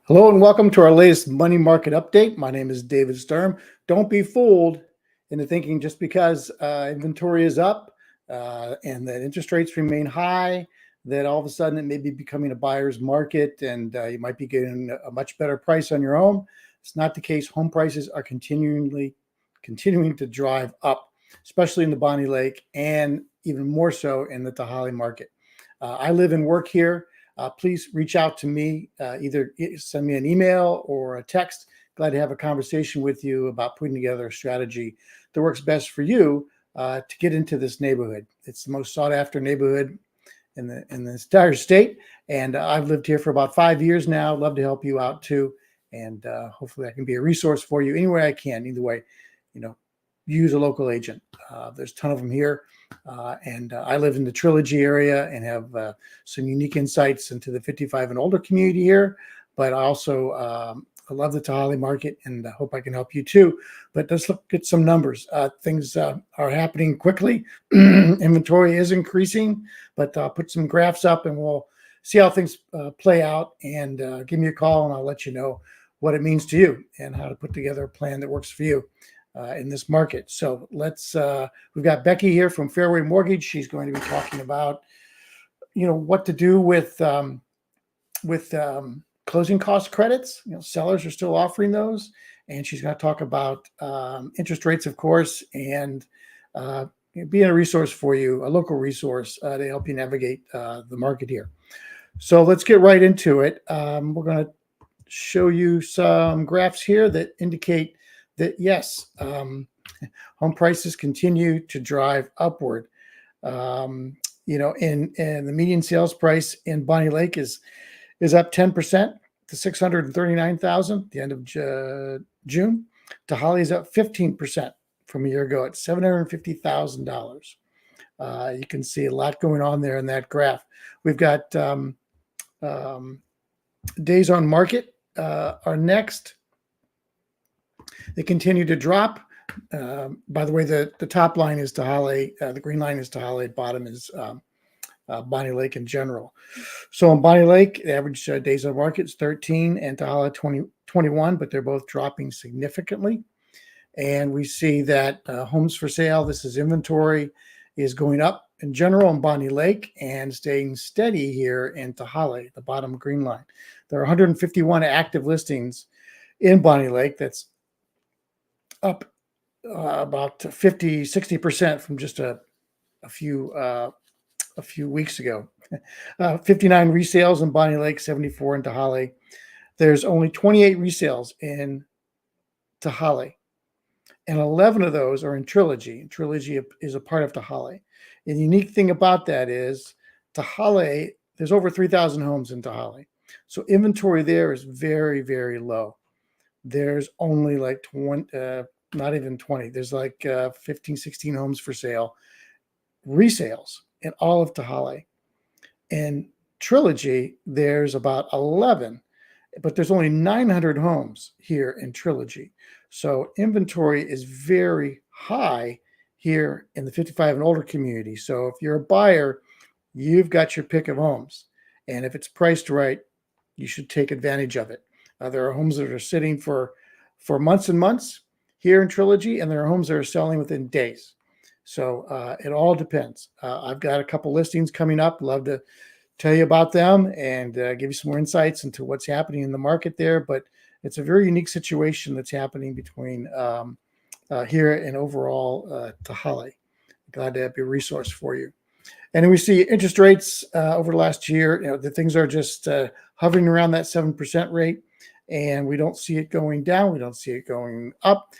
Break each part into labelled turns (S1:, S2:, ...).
S1: Hello and welcome to our latest money market update. My name is David Sturm. Don't be fooled into thinking just because inventory is up and that interest rates remain high, that all of a sudden it may be becoming a buyer's market and you might be getting a much better price on your home. It's not the case. Home prices are continuing to drive up, especially in the Bonney Lake and even more so in the Tehaleh market. I live and work here. Please reach out to me, either send me an email or a text. Glad to have a conversation with you about putting together a strategy that works best for you to get into this neighborhood. It's the most sought after neighborhood in the entire state. And I've lived here for about 5 years now. Love to help you out too. And hopefully I can be a resource for you any way I can. Either way, use a local agent. There's a ton of them here. And I live in the Trilogy area and have some unique insights into the 55 and older community here. But I also I love the Tehaleh market and I hope I can help you too. But let's look at some numbers. Things are happening quickly. Inventory is increasing, but I'll put some graphs up and we'll see how things play out. And give me a call and I'll let you know what it means to you and how to put together a plan that works for you. In this market. So we've got Becky here from Fairway Mortgage. She's going to be talking about, what to do with closing cost credits. Sellers are still offering those. And she's going to talk about interest rates, of course, and being a resource for you, a local resource to help you navigate the market here. So let's get right into it. We're going to show you some graphs here that indicate that yes, home prices continue to drive upward. And the median sales price in Bonney Lake is up 10% to $639,000 at the end of June. Tehaleh is up 15% from a year ago at $750,000. You can see a lot going on there in that graph. We've got days on market are next. They continue to drop. By the way, the top line is Tehaleh. The green line is Tehaleh. Bottom is Bonney Lake in general. So in Bonney Lake, the average days on market is 13 and Tehaleh 21, but they're both dropping significantly. And we see that homes for sale, this is inventory, is going up in general in Bonney Lake and staying steady here in Tehaleh, the bottom green line. There are 151 active listings in Bonney Lake. That's up about 60% from just a few weeks ago. 59 resales in Bonney Lake, 74 in Tehaleh. There's only 28 resales in Tehaleh, and 11 of those are in Trilogy. Trilogy is a part of Tehaleh. And the unique thing about that is Tehaleh, there's over 3,000 homes in Tehaleh. So inventory there is very, very low. There's only like 20, not even 20. There's like 15, 16 homes for sale, resales in all of Tehaleh. In Trilogy, there's about 11, but there's only 900 homes here in Trilogy. So inventory is very high here in the 55 and older community. So if you're a buyer, you've got your pick of homes. And if it's priced right, you should take advantage of it. There are homes that are sitting for months and months here in Trilogy, and there are homes that are selling within days. So it all depends. I've got a couple listings coming up. Love to tell you about them and give you some more insights into what's happening in the market there. But it's a very unique situation that's happening between here and overall Tehaleh. Glad to be a resource for you. And then we see interest rates over the last year. The things are just hovering around that 7% rate. And we don't see it going down. We don't see it going up.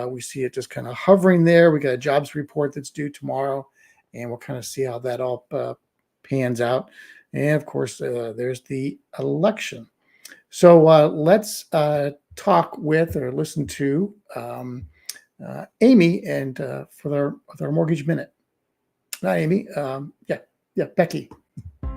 S1: We see it just kind of hovering there. We got a jobs report that's due tomorrow, and we'll kind of see how that all pans out. And of course, there's the election. So let's talk with or listen to Amy and for our mortgage minute. Not Amy. Yeah, Becky.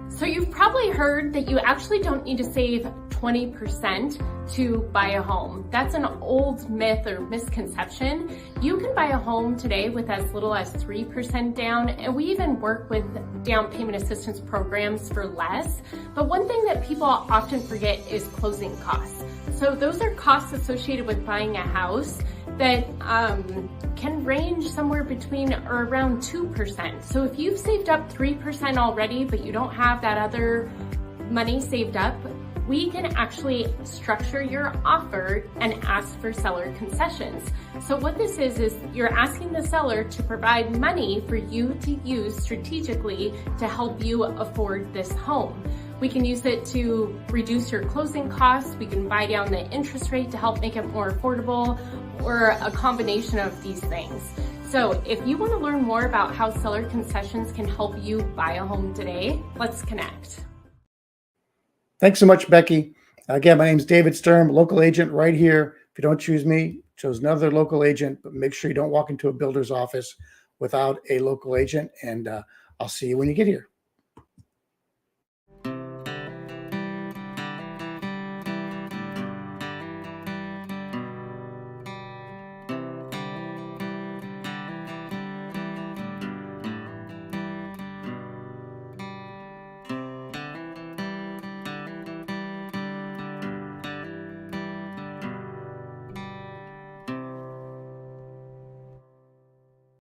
S2: So you've probably heard that you actually don't need to save 20% to buy a home. That's an old myth or misconception. You can buy a home today with as little as 3% down, and we even work with down payment assistance programs for less. But one thing that people often forget is closing costs. So those are costs associated with buying a house that can range somewhere between or around 2%. So if you've saved up 3% already, but you don't have that other money saved up, we can actually structure your offer and ask for seller concessions. So what this is you're asking the seller to provide money for you to use strategically to help you afford this home. We can use it to reduce your closing costs. We can buy down the interest rate to help make it more affordable, or a combination of these things. So if you want to learn more about how seller concessions can help you buy a home today, let's connect.
S1: Thanks so much, Becky. Again, my name is David Sturm, local agent right here. If you don't choose me, choose another local agent, but make sure you don't walk into a builder's office without a local agent, and I'll see you when you get here.